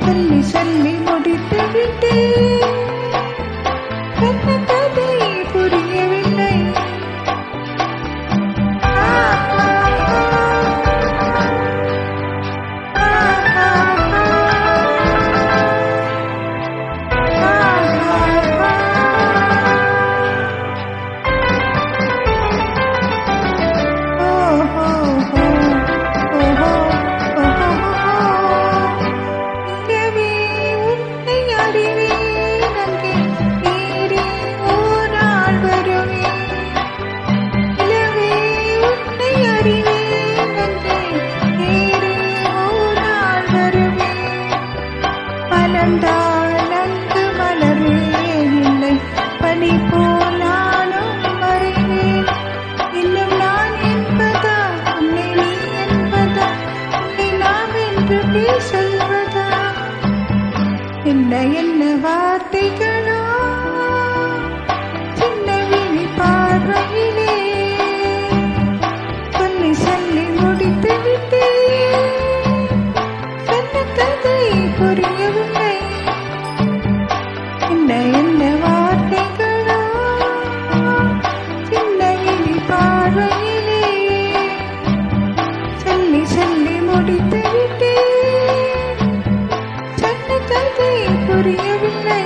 சொல்லி சொல்லி முடித்து விட்டேன். என்ன கதை புரியவில்லை. நன்கு மலர்வேன் இல்லை பனி போலாலும் மறைவேன். இன்னும் நான் என்பதா உன்னை நீ என்பதா உன்னை நாம் என்று பேசுவதா? என்ன என்ன வார்த்தைகளோ சின்ன விழி பார்வையிலே சொல்லி சொல்லி முடித்து விட்டேன். சொன்ன கதை புரியவில்லை. என்ன வார்த்தைகளோ சின்ன விழி பார்வையிலே சொல்லி சொல்லி முடித்து விட்டேன். சொன்ன கதை புரியவில்லை.